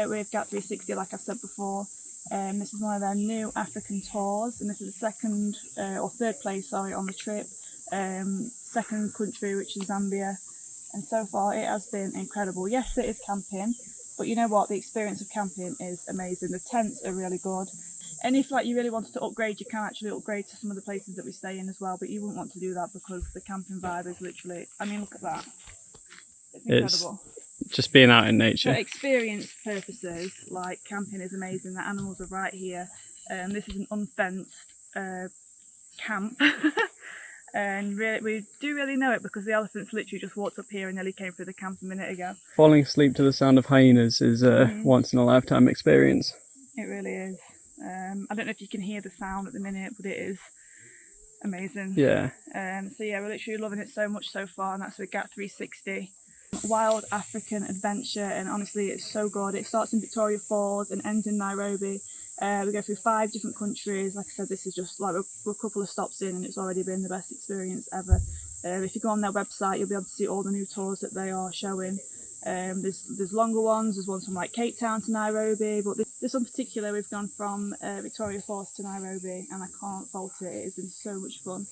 With 360, like I've said before. This is one of their new African tours, and this is the second or third place, sorry, on the trip. Second country, which is Zambia, and so far it has been incredible. Yes, it is camping, but you know what? The experience of camping is amazing. The tents are really good, and if like you really wanted to upgrade, you can actually upgrade to some of the places that we stay in as well. But you wouldn't want to do that because the camping vibe is literally, I mean, look at that. It's incredible. Just being out in nature. For experience purposes, like camping is amazing. The animals are right here. This is an unfenced camp. And really, we do really know it because the elephants literally just walked up here and nearly came through the camp a minute ago. Falling asleep to the sound of hyenas is a once in a lifetime experience. It really is. I don't know if you can hear the sound at the minute, but it is amazing. Yeah. So yeah, we're literally loving it so much so far, and that's with 360. Wild African adventure, and honestly it's so good. It starts in Victoria Falls and ends in Nairobi. We go through 5 different countries. Like I said, this is just like we're a couple of stops in and it's already been the best experience ever. If you go on their website, you'll be able to see all the new tours that they are showing. There's longer ones. There's ones from like Cape Town to Nairobi, but this one particular, we've gone from Victoria Falls to Nairobi, and I can't fault it. It's been so much fun.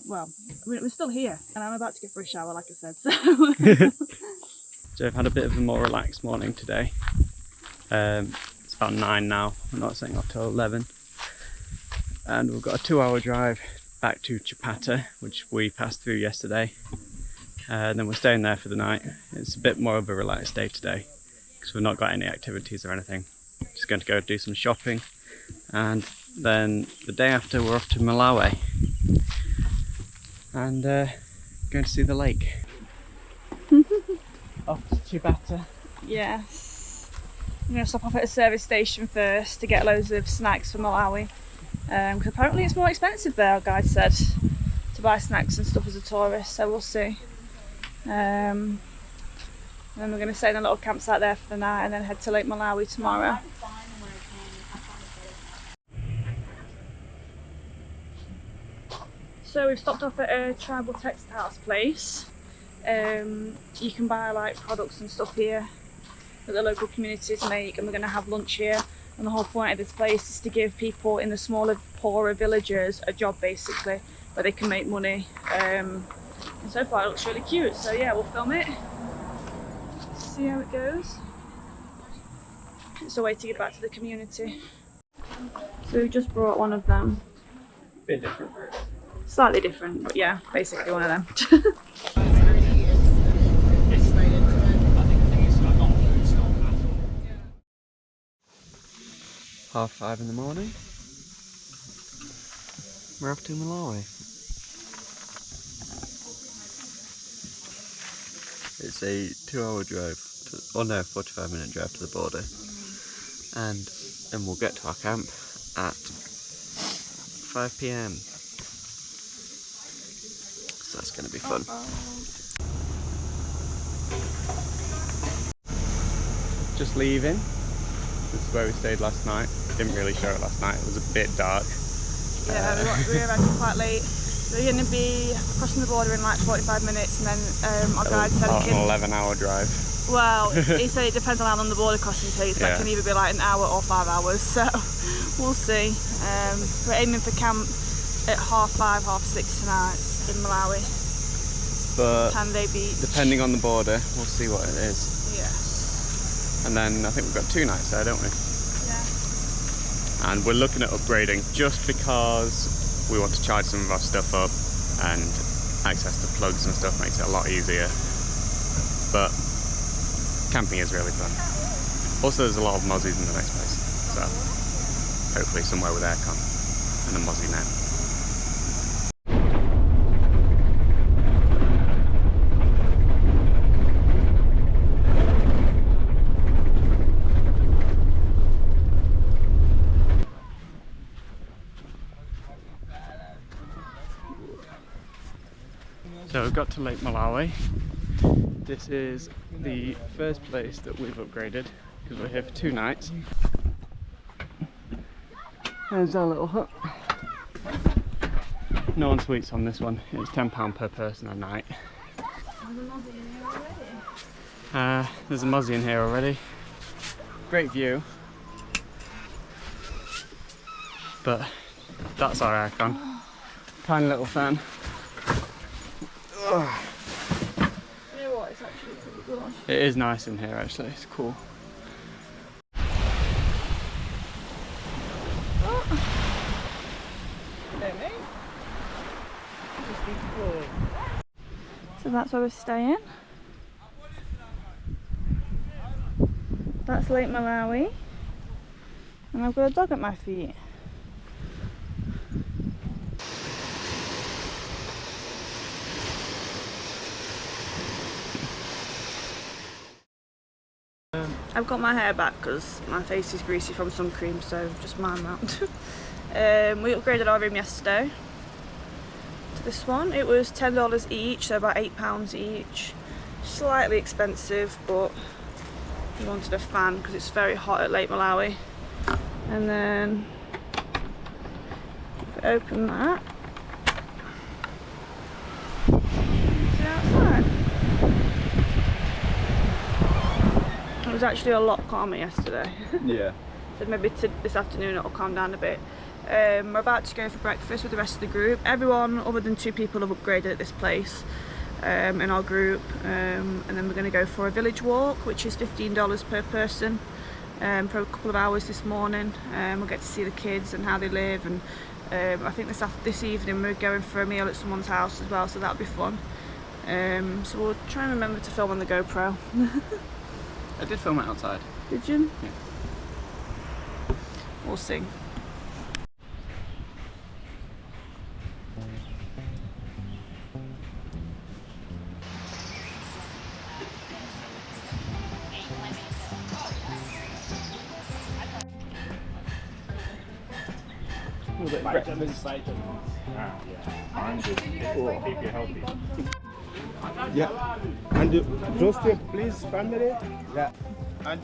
Well, we're still here, and I'm about to go for a shower, like I said. So I've had a bit of a more relaxed morning today. It's about 9 now. I'm not setting off till 11, and we've got a 2-hour drive back to Chapata, which we passed through yesterday. And then we're staying there for the night. It's a bit more of a relaxed day today because we've not got any activities or anything. Just going to go do some shopping, and then the day after we're off to Malawi and going to see the lake. Off to Chapata. Yes. I'm going to stop off at a service station first to get loads of snacks from Malawi, because apparently it's more expensive there, our guide said, to buy snacks and stuff as a tourist, so we'll see. And then we're going to stay in a little campsite there for the night and then head to Lake Malawi tomorrow. So we've stopped off at a tribal textiles place. You can buy like products and stuff here that the local communities make, and we're going to have lunch here. And the whole point of this place is to give people in the smaller, poorer villages a job basically, where they can make money. And so far it looks really cute, so yeah, we'll film it, see how it goes. It's a way to give back to the community. So we just brought one of them. Bit different. Slightly different, but yeah, basically one of them. 5:30 in the morning. We're off to Malawi. It's a 2-hour drive, 45-minute drive to the border, and then we'll get to our camp at 5 PM. So that's going to be fun. Just leaving. This is where we stayed last night. Didn't really show it last night, it was a bit dark. Yeah, we arrived quite late. We're going to be crossing the border in like 45 minutes, and then our guide said an 11-hour drive. Well, he said it depends on how long the border crossing takes. So it can either be like an hour or 5 hours, so we'll see. We're aiming for camp at 5:30, 6:30 tonight in Malawi. But Tande Beach. Depending on the border, we'll see what it is. Yes. And then I think we've got 2 nights there, don't we? Yeah. And we're looking at upgrading just because we want to charge some of our stuff up, and access to plugs and stuff makes it a lot easier. But camping is really fun. Also, there's a lot of mozzies in the next place, so hopefully somewhere with aircon and a mozzie net. So we've got to Lake Malawi. This is the first place that we've upgraded because we're here for 2 nights. There's our little hut. No en-suites on this one. It's £10 per person a night. There's a muzzy in here already. Great view. But that's our aircon. Tiny little fan. Ugh. You know what, it's actually pretty good. It is nice in here actually, it's cool. So that's where we're staying. That's Lake Malawi. And I've got a dog at my feet. I've got my hair back because my face is greasy from sun cream, so just mind that. We upgraded our room yesterday to this one. It was $10 each, so about £8 each. Slightly expensive, but we wanted a fan because it's very hot at Lake Malawi. And then if I open that, see outside. It was actually a lot calmer yesterday. Yeah. So maybe this afternoon it'll calm down a bit. We're about to go for breakfast with the rest of the group. Everyone other than 2 people have upgraded at this place in our group. And then we're going to go for a village walk, which is $15 per person for a couple of hours this morning. We'll get to see the kids and how they live. And I think this evening we're going for a meal at someone's house as well, so that'll be fun. So we'll try and remember to film on the GoPro. I did film it outside. Did you? Yeah. We'll see. A little bit of breakfast. And keep you healthy. Yeah, and roasted, please, family. Yeah. And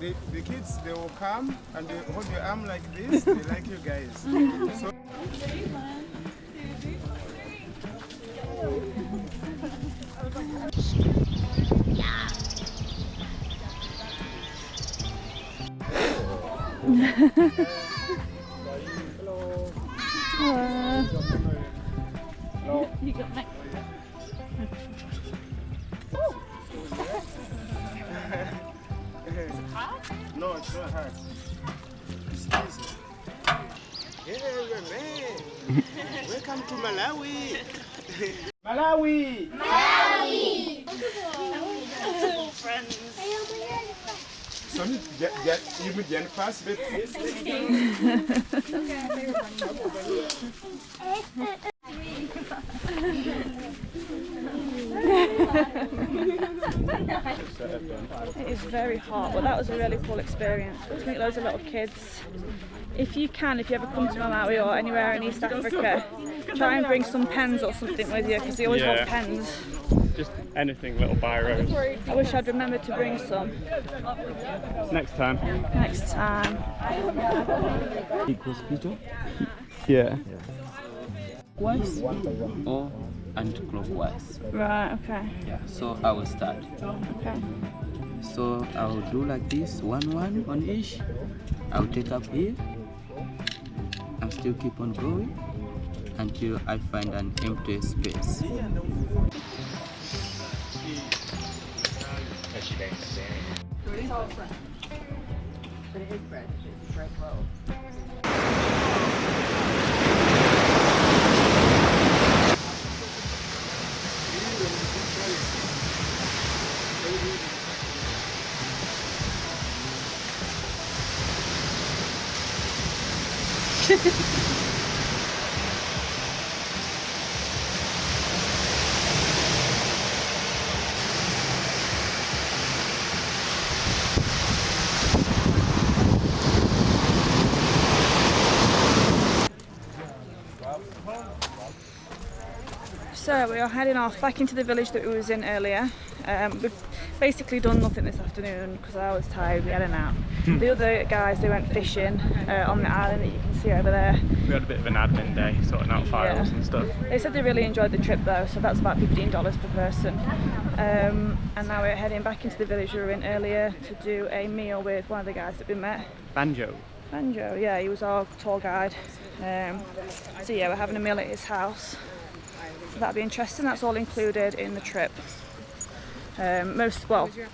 the kids, they will come and they hold your arm like this. They like you guys. So You got my... no, it's not hard. It's easy. Hey, man. Welcome to Malawi. Malawi. Friends. So you would get fast bit. It is very hot, but that was a really cool experience. Got to meet loads of little kids. If you ever come to Malawi or anywhere in East Africa, try and bring some pens or something with you because they always want pens. Just anything, little biros. I wish I'd remembered to bring some. Next time. Next time. Big hospital. Yeah. Clockwise or anti-clockwise. Right, okay. Yeah, so I will start. Okay. So I will do like this, one on each. I will take up here and still keep on going until I find an empty space. But it is bread. It's bread roll. So we are heading off back into the village that we was in earlier. We've basically done nothing this afternoon because I was tired, we had a nap. The other guys, they went fishing on the island that you can see over there. We had a bit of an admin day, sorting out files and stuff. They said they really enjoyed the trip though, so that's about $15 per person. And now we're heading back into the village we were in earlier to do a meal with one of the guys that we met. Banjo. Banjo, yeah, he was our tour guide. So yeah, we're having a meal at his house. So that'll be interesting. That's all included in the trip.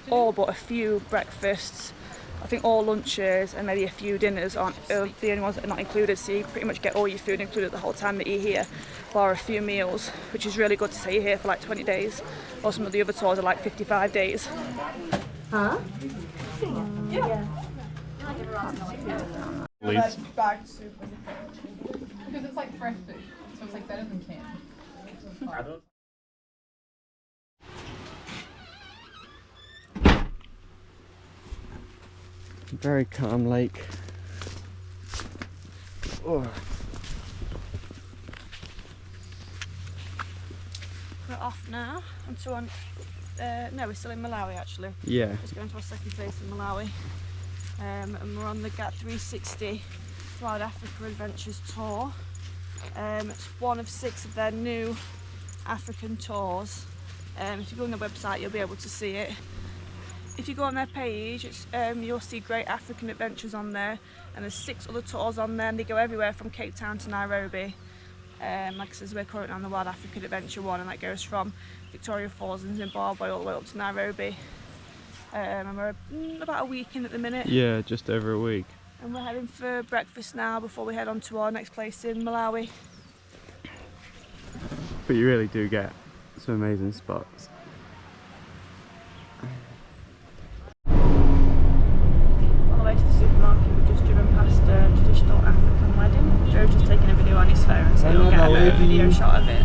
All but a few breakfasts. I think all lunches and maybe a few dinners aren't the only ones that are not included. So you pretty much get all your food included the whole time that you're here, bar a few meals, which is really good to stay here for like 20 days. Or some of the other tours are like 55 days. Huh? Yeah. Please. Because it's like fresh food, so it's like better than canned. Very calm lake. Oh. We're off now. No, we're still in Malawi actually. Yeah. Just going to our second place in Malawi. And we're on the 360's Wild Africa Adventures tour. It's one of 6 of their new African tours. If you go on their website, you'll be able to see it. If you go on their page, you'll see Great African Adventures on there, and there's 6 other tours on there, and they go everywhere from Cape Town to Nairobi. Like I said, we're currently on the Wild African Adventure one, and that goes from Victoria Falls in Zimbabwe all the way up to Nairobi. And we're about a week in at the minute. Yeah, just over a week. And we're heading for breakfast now before we head on to our next place in Malawi. But you really do get some amazing spots. On the way to the supermarket, we've just driven past a traditional African wedding. Joe's just taking a video on his phone, so you'll get a video shot of it.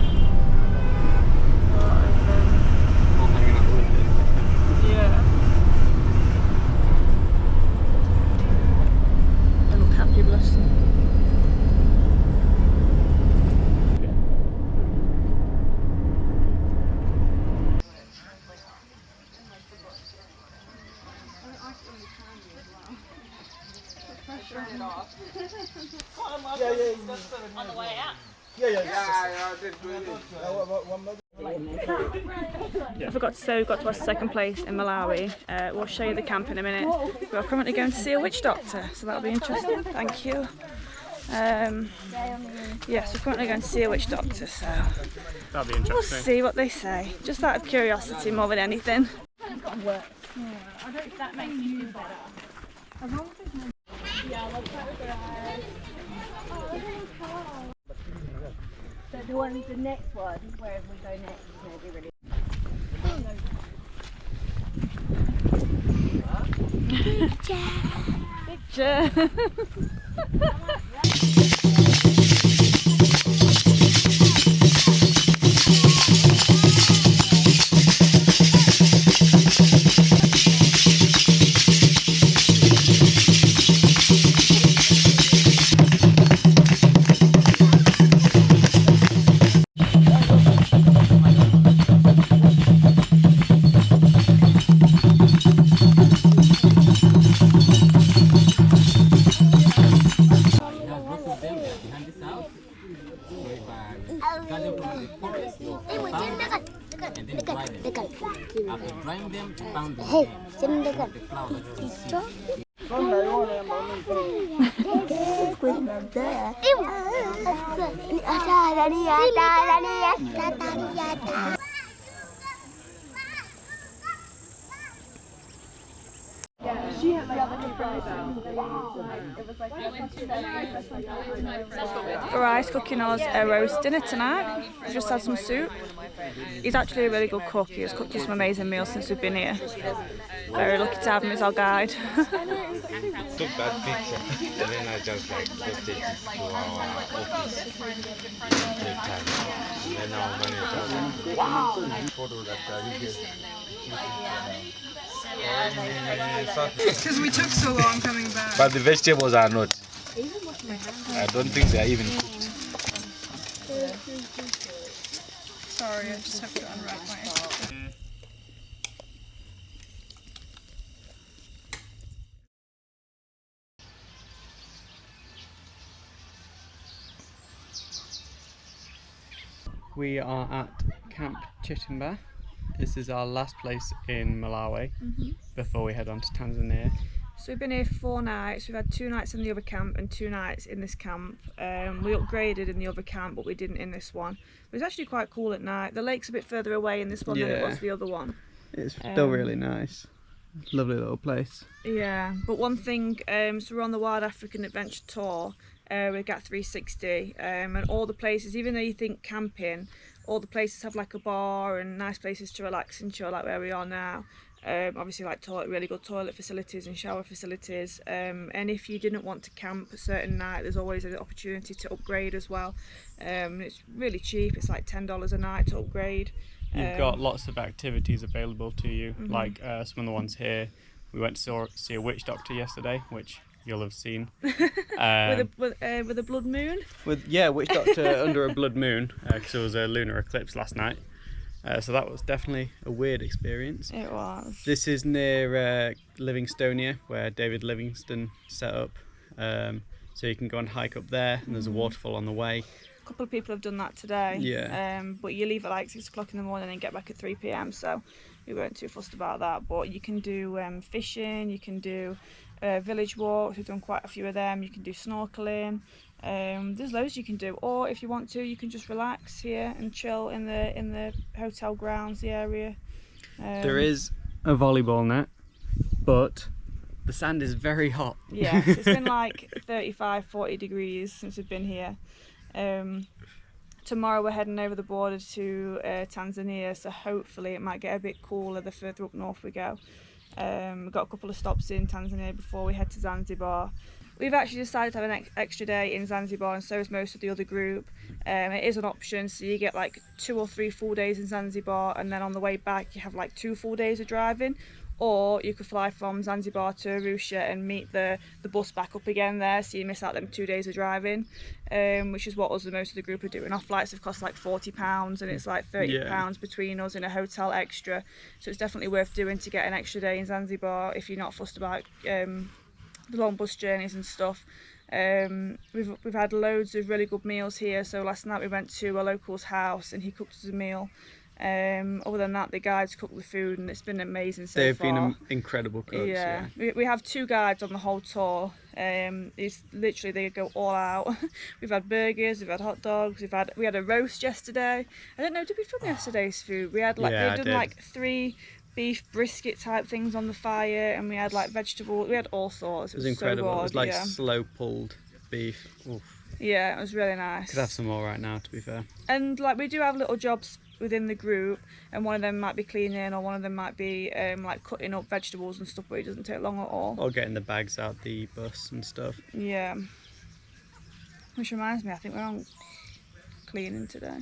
Yeah. They look happy, bless them. I forgot to say we've got to our second place in Malawi. We'll show you the camp in a minute. We are currently going to see a witch doctor, so that'll be interesting. Thank you. Yes, we're currently going to see a witch doctor, so That'll be we'll interesting. see what they say. Just out of curiosity more than anything. I don't think that makes you feel better. As long as there's no... Yeah, let's start with their eyes. Oh, this is cool. So the next one, wherever we go next, is going to be really... Picture! Barai's cooking us a roast dinner tonight. We've just had some soup. He's actually a really good cook. He has cooked us some amazing meals since we've been here. Very lucky to have him as our guide. Took that picture and then I just like posted it to our office later. And then our manager was photo that Because we took so long coming back. But the vegetables are not. I don't think they are even cooked. Sorry, I just have to unwrap my... We are at Camp Chitimba. This is our last place in Malawi before we head on to Tanzania. So we've been here for 4 nights. We've had 2 nights in the other camp and 2 nights in this camp. We upgraded in the other camp, but we didn't in this one. It was actually quite cool at night. The lake's a bit further away in this one than it was the other one. It's still really nice. Lovely little place. Yeah, but one thing, so we're on the Wild African Adventure Tour with GAT 360, and all the places, even though you think camping, all the places have like a bar and nice places to relax and chill, like where we are now. Obviously like really good toilet facilities and shower facilities, and if you didn't want to camp a certain night, there's always an opportunity to upgrade as well. It's really cheap, it's like $10 a night to upgrade. You've got lots of activities available to you, like some of the ones here. We went to see a witch doctor yesterday, which you'll have seen. With a blood moon? Witch doctor under a blood moon, because it was a lunar eclipse last night. So that was definitely a weird experience. It was. This is near Livingstonia, where David Livingstone set up. So you can go and hike up there, and there's a waterfall on the way. A couple of people have done that today. Yeah. But you leave at like 6 o'clock in the morning and get back at 3 PM, so we weren't too fussed about that. But you can do fishing, you can do village walks. We've done quite a few of them. You can do snorkeling. There's loads you can do, or if you want to, you can just relax here and chill in the hotel grounds, the area. There is a volleyball net, but the sand is very hot. Yeah, so it's been like 35-40 degrees since we've been here. Tomorrow we're heading over the border to Tanzania, so hopefully it might get a bit cooler the further up north we go. We've got a couple of stops in Tanzania before we head to Zanzibar. We've actually decided to have an extra day in Zanzibar, and so is most of the other group. It is an option, so you get like 2 or 3 full days in Zanzibar, and then on the way back you have like 2 full days of driving. Or you could fly from Zanzibar to Arusha and meet the bus back up again there, so you miss out them 2 days of driving, which is what us and most of the group are doing. Our flights have cost like £40, and it's like £30 between us in a hotel extra. So it's definitely worth doing to get an extra day in Zanzibar if you're not fussed about the long bus journeys and stuff. We've had loads of really good meals here. So last night we went to a local's house and he cooked us a meal. Other than that, the guides cook the food, and it's been amazing so far. They've been incredible cooks. Yeah. We have 2 guides on the whole tour. It's literally, they go all out. We've had burgers, we've had hot dogs, we had a roast yesterday. I don't know, did we film yesterday's food? We had like they've done like 3 beef brisket type things on the fire, and we had like vegetables. We had all sorts. It was incredible. So good, it was like slow pulled beef. Oof. Yeah, it was really nice. Could have some more right now, to be fair. And like, we do have little jobs within the group, and one of them might be cleaning, or one of them might be like cutting up vegetables and stuff, but it doesn't take long at all. Or getting the bags out the bus and stuff. Yeah. Which reminds me, I think we're on cleaning today.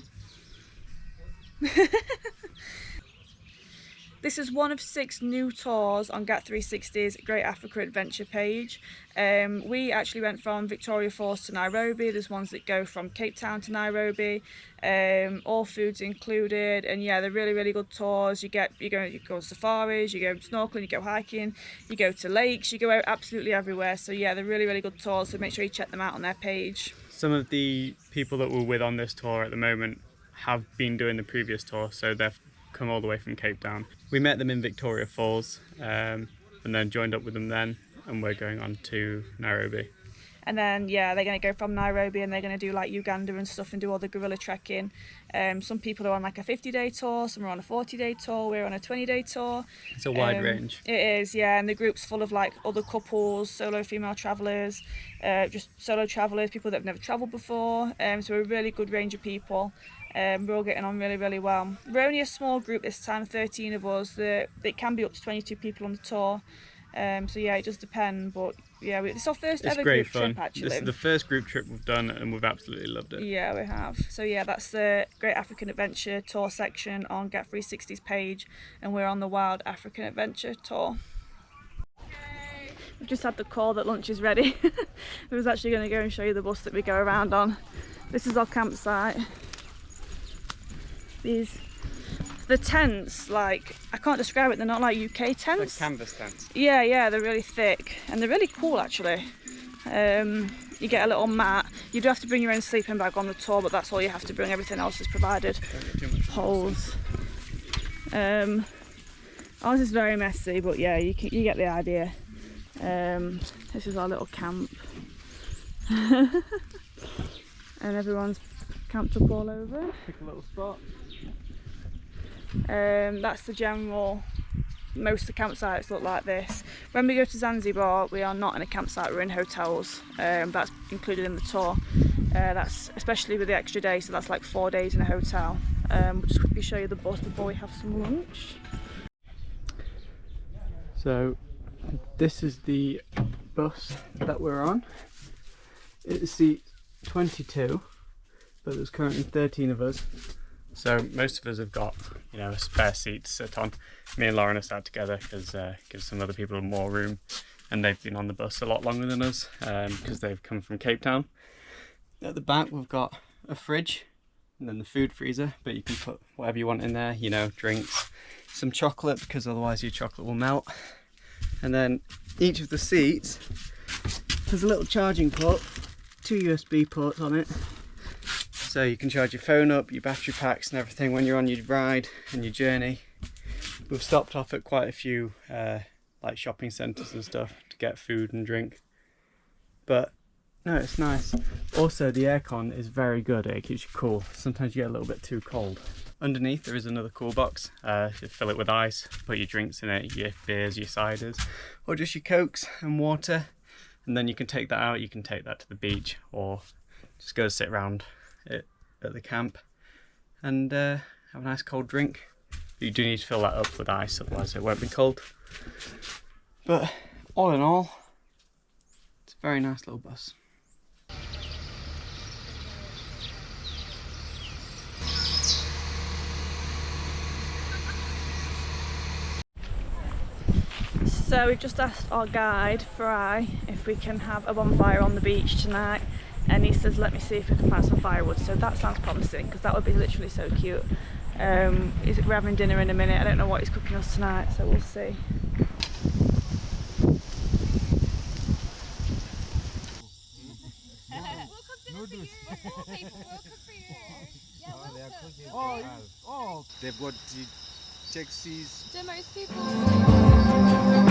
This is one of 6 new tours on GAT 360's Great Africa Adventure page. We actually went from Victoria Falls to Nairobi. There's ones that go from Cape Town to Nairobi. All foods included, and yeah, they're really good tours. You go on safaris, you go snorkeling, you go hiking, you go to lakes, you go out absolutely everywhere. So yeah, they're really good tours, so make sure you check them out on their page. Some of the people that we're with on this tour at the moment have been doing the previous tour, so they've come all the way from Cape Town. We met them in Victoria Falls, and then joined up with them then, and we're going on to Nairobi. And then yeah, they're going to go from Nairobi and they're going to do like Uganda and stuff and do all the gorilla trekking. Some people are on like a 50-day tour, some are on a 40-day tour, we're on a 20-day tour. It's a wide range. It is, yeah, and the group's full of like other couples, solo female travellers, just solo travellers, people that have never travelled before. So a really good range of people. We're all getting on really well. We're only a small group this time, 13 of us. It can be up to 22 people on the tour. So yeah, it does depend, but yeah, it's our first ever group trip actually. This is the first group trip we've done, and we've absolutely loved it. Yeah, we have. So yeah, that's the Great African Adventure tour section on GAT 360's page, and we're on the Wild African Adventure tour. We've just had the call that lunch is ready. We was actually going to go and show you the bus that we go around on. This is our campsite. the tents, like, I can't describe it, they're not like UK tents. Like canvas tents. Yeah, they're really thick and they're really cool actually. You get a little mat. You do have to bring your own sleeping bag on the tour, but that's all you have to bring. Everything else is provided. Poles. Ours is very messy, but yeah, you get the idea. This is our little camp. And everyone's camped up all over. Pick a little spot. That's the general. Most of the campsites look like this. When we go to Zanzibar, we are not in a campsite, we're in hotels. That's included in the tour. That's especially with the extra day, so that's like 4 days in a hotel. We'll just quickly show you the bus before we have some lunch. So this is the bus that we're on. It seats 22, but there's currently 13 of us. So most of us have got, you know, a spare seat to sit on. Me and Lauren are sat together because gives some other people more room, and they've been on the bus a lot longer than us because they've come from Cape Town. At the back we've got a fridge and then the food freezer, but you can put whatever you want in there, you know, drinks, some chocolate because otherwise your chocolate will melt. And then each of the seats has a little charging port, 2 USB ports on it. So you can charge your phone up, your battery packs and everything when you're on your ride and your journey. We've stopped off at quite a few like shopping centres and stuff to get food and drink. But no, it's nice. Also the aircon is very good, it keeps you cool. Sometimes you get a little bit too cold. Underneath there is another cool box. You fill it with ice, put your drinks in it, your beers, your ciders, or just your cokes and water. And then you can take that out, you can take that to the beach or just go sit around it at the camp and have a nice cold drink. You do need to fill that up with ice, otherwise it won't be cold. But all in all, it's a very nice little bus. So we've just asked our guide, Farai, if we can have a bonfire on the beach tonight, and he says let me see if we can find some firewood. So that sounds promising because that would be literally so cute. We're having dinner in a minute. I don't know what he's cooking us tonight, so we'll see. Oh, they've got taxis. Do most people?